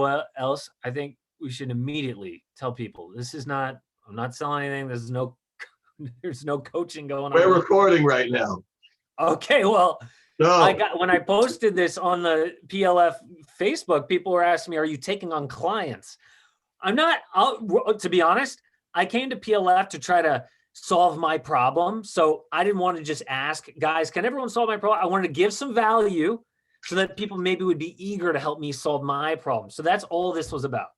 else? I think we should immediately tell people I'm not selling anything. There's no coaching going on. We're recording right now. Okay, well, No. when I posted this on the PLF Facebook, people were asking me, are you taking on clients? I'm not, to be honest, I came to PLF to try to solve my problem. So I didn't want to just ask, guys, can everyone solve my problem? I wanted to give some value so that people maybe would be eager to help me solve my problem. So that's all this was about,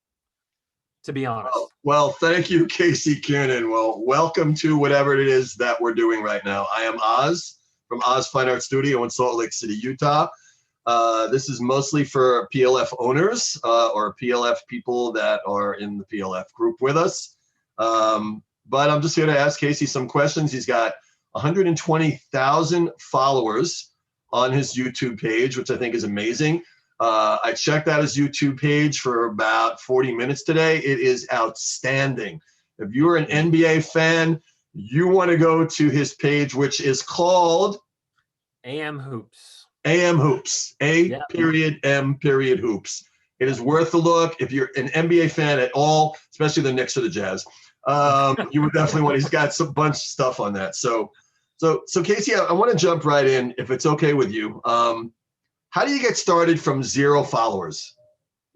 to be honest. Well, thank you, Casey Keirnan. Well, welcome to whatever it is that we're doing right now. I am Oz from Oz Fine Art Studio in Salt Lake City, Utah. This is mostly for PLF owners or PLF people that are in the PLF group with us. But I'm just here to ask Casey some questions. He's got 120,000 followers on his YouTube page, which I think is amazing. I checked out his YouTube page for about 40 minutes today. It is outstanding. If you're an NBA fan, you want to go to his page, which is called A.M. Hoops. A.M. Hoops. A.M. Hoops. It is worth a look. If you're an NBA fan at all, especially the Knicks or the Jazz, you would definitely want. He's got some bunch of stuff on that. So Casey, I want to jump right in, if it's okay with you. How do you get started from 0 followers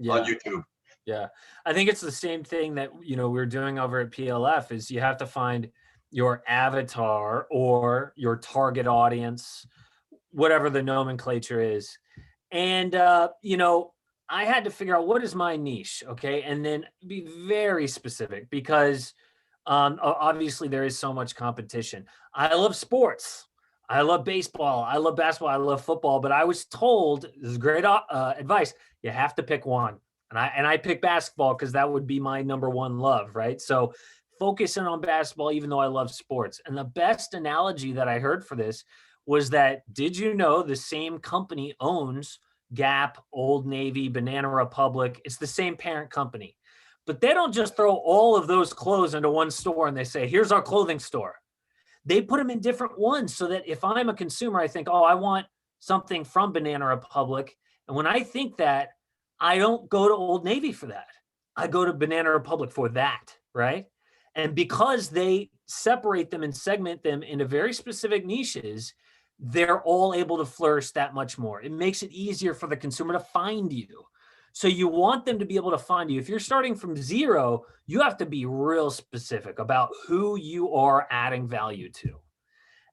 on YouTube? Yeah, I think it's the same thing that we're doing over at PLF. Is you have to find your avatar or your target audience, whatever the nomenclature is, and I had to figure out what is my niche, okay, and then be very specific because obviously there is so much competition. I love sports. I love baseball. I love basketball. I love football. But I was told, this is great advice, you have to pick one. And I picked basketball because that would be my number one love, right? So focusing on basketball, even though I love sports. And the best analogy that I heard for this was that, did you know the same company owns Gap, Old Navy, Banana Republic? It's the same parent company. But they don't just throw all of those clothes into one store and they say, here's our clothing store. They put them in different ones so that if I'm a consumer, I think, oh, I want something from Banana Republic. And when I think that, I don't go to Old Navy for that. I go to Banana Republic for that, right? And because they separate them and segment them into very specific niches, they're all able to flourish that much more. It makes it easier for the consumer to find you. So you want them to be able to find you. If you're starting from 0, you have to be real specific about who you are adding value to.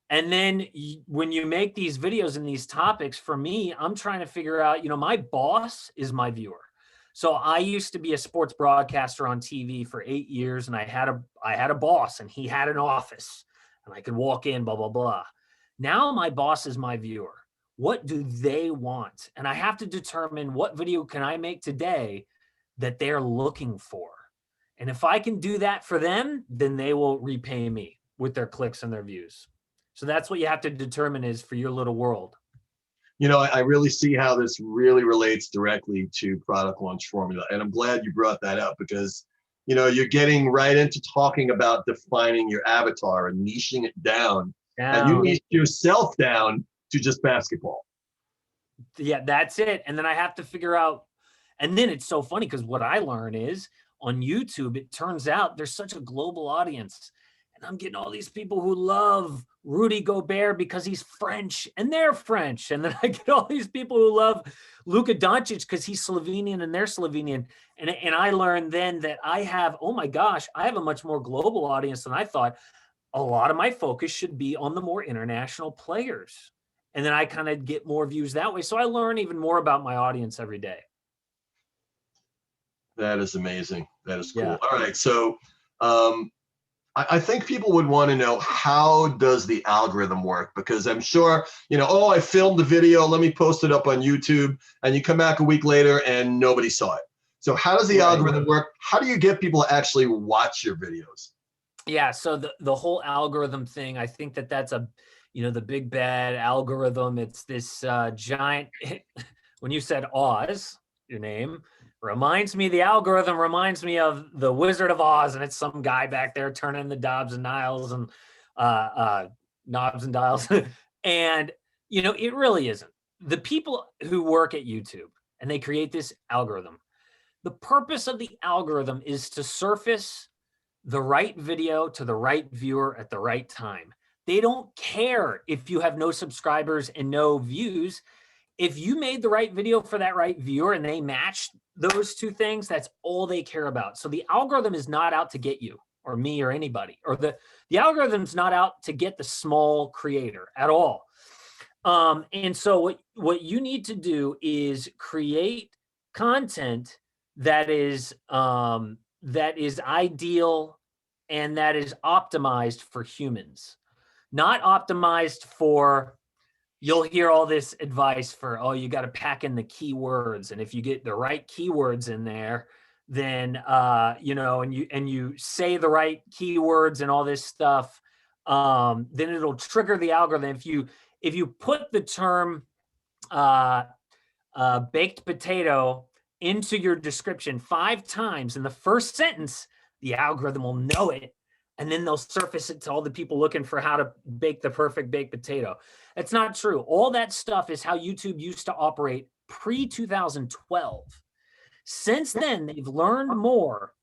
And then when you make these videos and these topics, for me, I'm trying to figure out, my boss is my viewer. So I used to be a sports broadcaster on TV for 8 years, and I had a boss, and he had an office, and I could walk in, blah, blah, blah. Now my boss is my viewer. What do they want? And I have to determine what video can I make today that they're looking for. And if I can do that for them, then they will repay me with their clicks and their views. So that's what you have to determine is for your little world. I really see how this really relates directly to product launch formula. And I'm glad you brought that up because, you're getting right into talking about defining your avatar and niching it down. And you niche yourself down to just basketball. Yeah, that's it. And then I have to figure out, and then it's so funny because what I learn is on YouTube, it turns out there's such a global audience. And I'm getting all these people who love Rudy Gobert because he's French and they're French. And then I get all these people who love Luka Doncic because he's Slovenian and they're Slovenian. And I learned then that I have a much more global audience than I thought. A lot of my focus should be on the more international players. And then I kind of get more views that way. So I learn even more about my audience every day. That is amazing. That is cool. Yeah. All right. So I think people would want to know, how does the algorithm work? Because I'm sure, I filmed the video, let me post it up on YouTube, and you come back a week later and nobody saw it. So how does the algorithm work? How do you get people to actually watch your videos? Yeah, so the whole algorithm thing, I think that's the big bad algorithm. It's this giant, when you said Oz, your name, the algorithm reminds me of the Wizard of Oz, and it's some guy back there turning the knobs and dials and knobs and dials. And, it really isn't. The people who work at YouTube and they create this algorithm, The purpose of the algorithm is to surface the right video to the right viewer at the right time. They don't care if you have no subscribers and no views. If you made the right video for that right viewer and they matched those two things, that's all they care about. So the algorithm is not out to get you or me or anybody, or the algorithm's not out to get the small creator at all. And so what you need to do is create content that is ideal and that is optimized for humans, not optimized for. You'll hear all this advice for, oh, you got to pack in the keywords, and if you get the right keywords in there, then and you say the right keywords and all this stuff, then it'll trigger the algorithm. If you put the term baked potato into your description 5 times in the first sentence, the algorithm will know it, and then they'll surface it to all the people looking for how to bake the perfect baked potato. That's not true. All that stuff is how YouTube used to operate pre-2012. Since then, they've learned more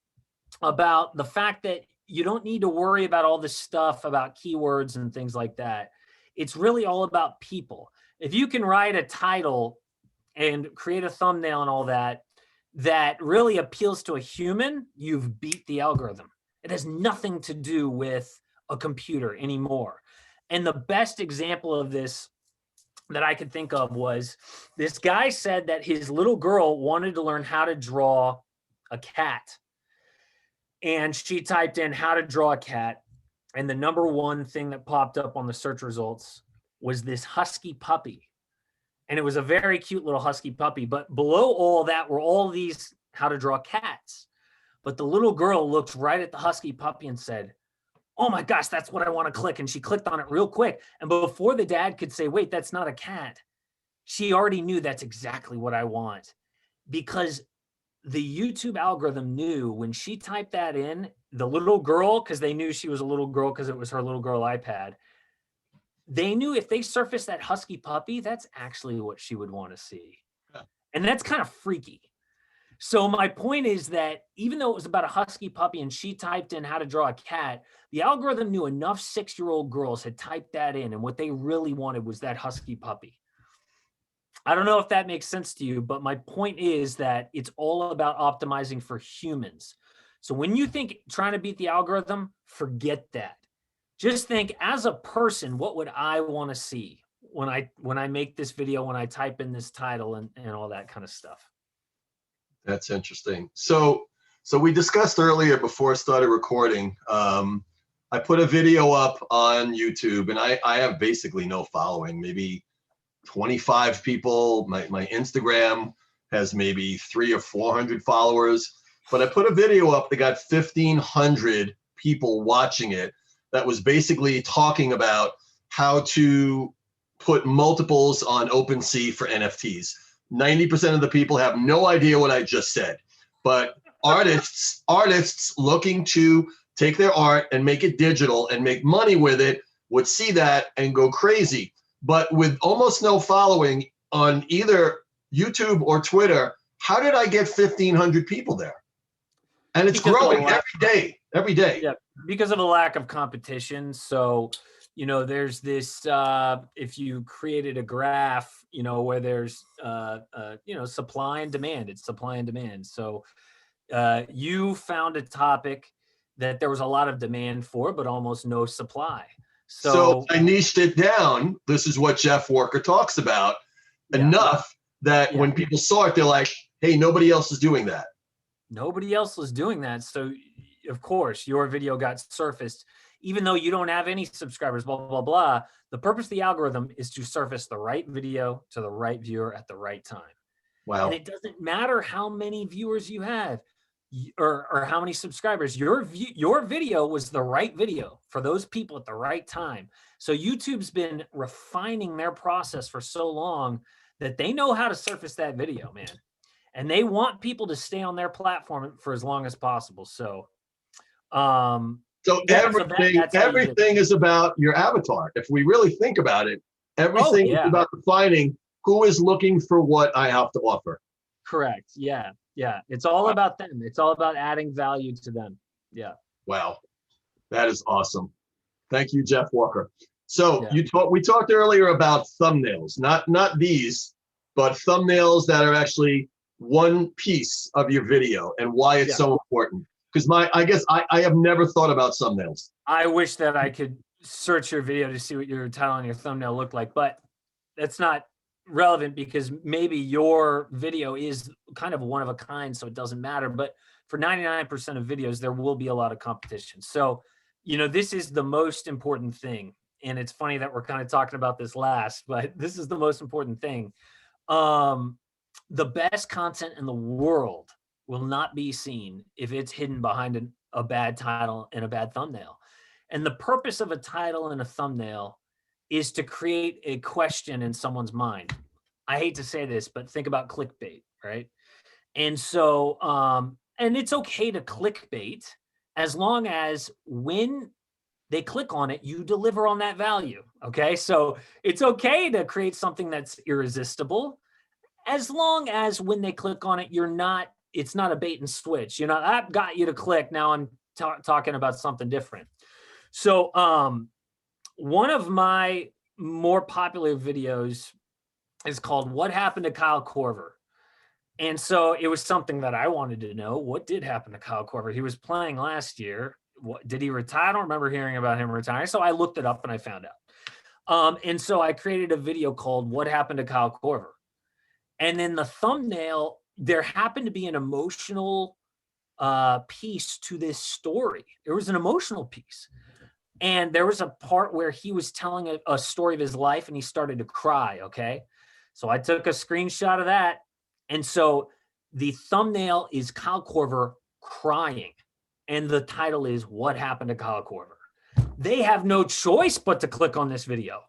about the fact that you don't need to worry about all this stuff about keywords and things like that. It's really all about people. If you can write a title and create a thumbnail and all that, that really appeals to a human, you've beat the algorithm. It has nothing to do with a computer anymore. And the best example of this that I could think of was this guy said that his little girl wanted to learn how to draw a cat. And she typed in how to draw a cat. And the number one thing that popped up on the search results was this husky puppy. And it was a very cute little husky puppy. But below all that were all these how to draw cats. But the little girl looked right at the husky puppy and said, oh my gosh, that's what I want to click. And she clicked on it real quick. And before the dad could say, wait, that's not a cat, she already knew that's exactly what I want. Because the YouTube algorithm knew when she typed that in, the little girl, because they knew she was a little girl because it was her little girl iPad, they knew if they surfaced that husky puppy, that's actually what she would want to see. And that's kind of freaky. So my point is that even though it was about a husky puppy and she typed in how to draw a cat, the algorithm knew enough 6-year-old girls had typed that in, and what they really wanted was that husky puppy. I don't know if that makes sense to you, but my point is that it's all about optimizing for humans. So when you think trying to beat the algorithm, forget that. Just think, as a person, what would I want to see when I make this video, when I type in this title and all that kind of stuff. That's interesting. So we discussed earlier before I started recording, I put a video up on YouTube, and I have basically no following, maybe 25 people. My Instagram has maybe 300 or 400 followers, but I put a video up that got 1,500 people watching it that was basically talking about how to put multiples on OpenSea for NFTs. 90% of the people have no idea what I just said, but artists looking to take their art and make it digital and make money with it would see that and go crazy. But with almost no following on either YouTube or Twitter, how did I get 1,500 people there? And it's growing every day. Yeah, because of a lack of competition. So, there's this, if you created a graph, where there's, supply and demand, it's supply and demand. So you found a topic that there was a lot of demand for, but almost no supply. So I niched it down. This is what Jeff Walker talks about enough that when people saw it, they're like, hey, nobody else is doing that. Nobody else was doing that. So of course your video got surfaced, even though you don't have any subscribers, blah, blah, blah. The purpose of the algorithm is to surface the right video to the right viewer at the right time. Wow. And it doesn't matter how many viewers you have or how many subscribers. Your video was the right video for those people at the right time. So YouTube's been refining their process for so long that they know how to surface that video, man. And they want people to stay on their platform for as long as possible. So, everything is about your avatar. If we really think about it, everything is about defining who is looking for what I have to offer. Correct. Yeah. Yeah, it's all about them. It's all about adding value to them. Yeah. Wow, that is awesome. Thank you, Jeff Walker. So Yeah. we talked earlier about thumbnails, not these, but thumbnails that are actually one piece of your video and why it's so important. Because I guess I have never thought about thumbnails. I wish that I could search your video to see what your title and your thumbnail look like, but that's not relevant because maybe your video is kind of one of a kind, so it doesn't matter. But for 99% of videos, there will be a lot of competition. So, this is the most important thing. And it's funny that we're kind of talking about this last, but this is the most important thing. The best content in the world will not be seen if it's hidden behind a bad title and a bad thumbnail. And the purpose of a title and a thumbnail is to create a question in someone's mind. I hate to say this, but think about clickbait, right? And so, and it's okay to clickbait as long as when they click on it, you deliver on that value. Okay. So it's okay to create something that's irresistible as long as when they click on it, it's not a bait and switch. That got you to click. Now I'm talking about something different. So, one of my more popular videos is called What Happened to Kyle Korver? And so it was something that I wanted to know. What did happen to Kyle Korver? He was playing last year. Did he retire? I don't remember hearing about him retiring. So I looked it up and I found out. And so I created a video called What Happened to Kyle Korver? And then the thumbnail, there happened to be an emotional piece to this story. There was an emotional piece. And there was a part where he was telling a story of his life and he started to cry, okay? So I took a screenshot of that. And so the thumbnail is Kyle Korver crying. And the title is What Happened to Kyle Korver? They have no choice but to click on this video.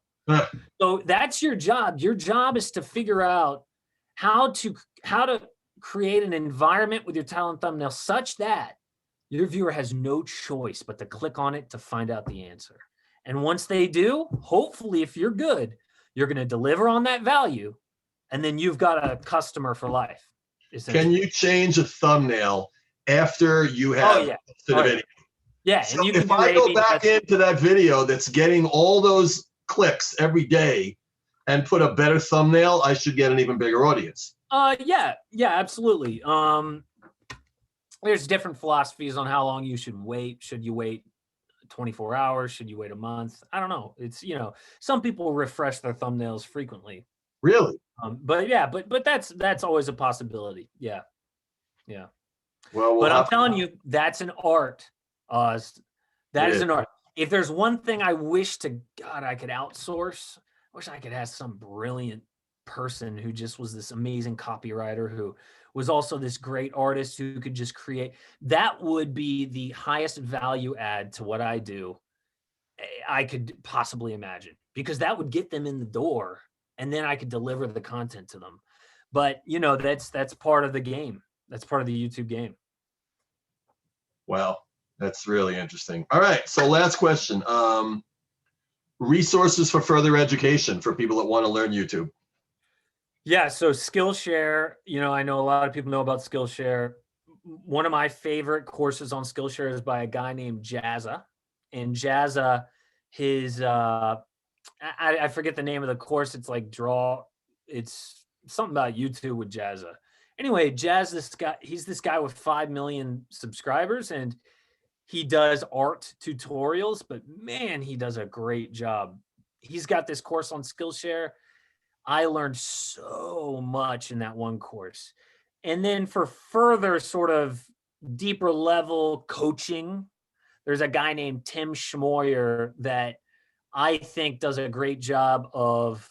So that's your job. Your job is to figure out how to create an environment with your title and thumbnail such that your viewer has no choice but to click on it to find out the answer. And once they do, hopefully, if you're good, you're going to deliver on that value. And then you've got a customer for life. Can you change a thumbnail after you have the video? Yeah. So and you can if I go back into that video that's getting all those clicks every day and put a better thumbnail, I should get an even bigger audience. Yeah, absolutely. There's different philosophies on how long you should wait. Should you wait 24 hours? Should you wait a month? I don't know. It's, some people refresh their thumbnails frequently. Really? But that's always a possibility. Yeah. Well, but I'm telling you, that's an art, Oz. That is an art. If there's one thing I wish to God I could outsource, I wish I could have some brilliant person who just was this amazing copywriter who was also this great artist who could just create. That would be the highest value add to what I do I could possibly imagine, because that would get them in the door and then I could deliver the content to them. But that's part of the game. That's part of the YouTube game. Wow, that's really interesting. All right, so last question. Resources for further education for people that want to learn YouTube. Yeah, so Skillshare, I know a lot of people know about Skillshare. One of my favorite courses on Skillshare is by a guy named Jazza. And Jazza, his, I forget the name of the course. It's like it's something about YouTube with Jazza. Anyway, he's this guy with 5 million subscribers, and he does art tutorials, but man, he does a great job. He's got this course on Skillshare. I learned so much in that one course. And then for further sort of deeper level coaching, there's a guy named Tim Schmoyer that I think does a great job of,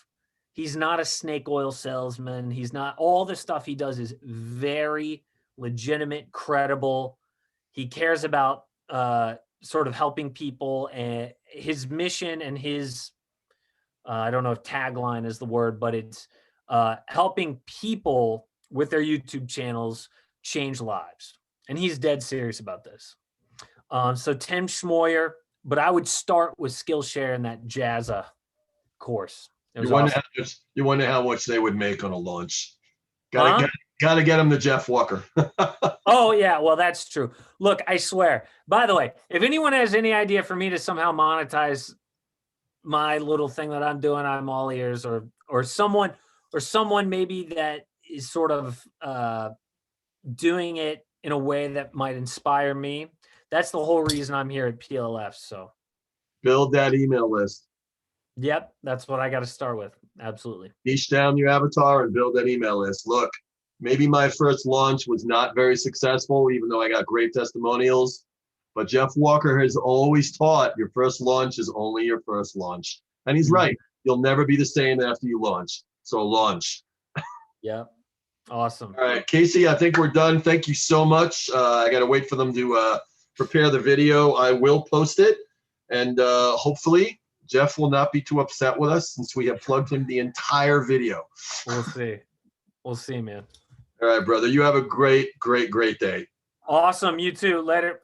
he's not a snake oil salesman. He's not, all the stuff he does is very legitimate, credible. He cares about sort of helping people, and his mission and his, I don't know if tagline is the word, but it's helping people with their YouTube channels change lives. And he's dead serious about this. So Tim Schmoyer, but I would start with Skillshare and that Jazza course. You wonder how much they would make on a launch. Got Got to get him to Jeff Walker. Oh yeah, well that's true. Look, I swear. By the way, if anyone has any idea for me to somehow monetize my little thing that I'm doing, I'm all ears. Or someone maybe that is sort of doing it in a way that might inspire me. That's the whole reason I'm here at PLF. So Build that email list. yep, that's what I got to start with. Absolutely. Niche down your avatar and build that email list. Look, maybe my first launch was not very successful, even though I got great testimonials. But Jeff Walker has always taught your first launch is only your first launch. And he's right. You'll never be the same after you launch. So launch. Yep. Awesome. All right, Casey, I think we're done. Thank you so much. I got to wait for them to prepare the video. I will post it. And hopefully Jeff will not be too upset with us since we have plugged him the entire video. We'll see. We'll see, man. All right, brother. You have a great, great, great day. Awesome. You too. Later.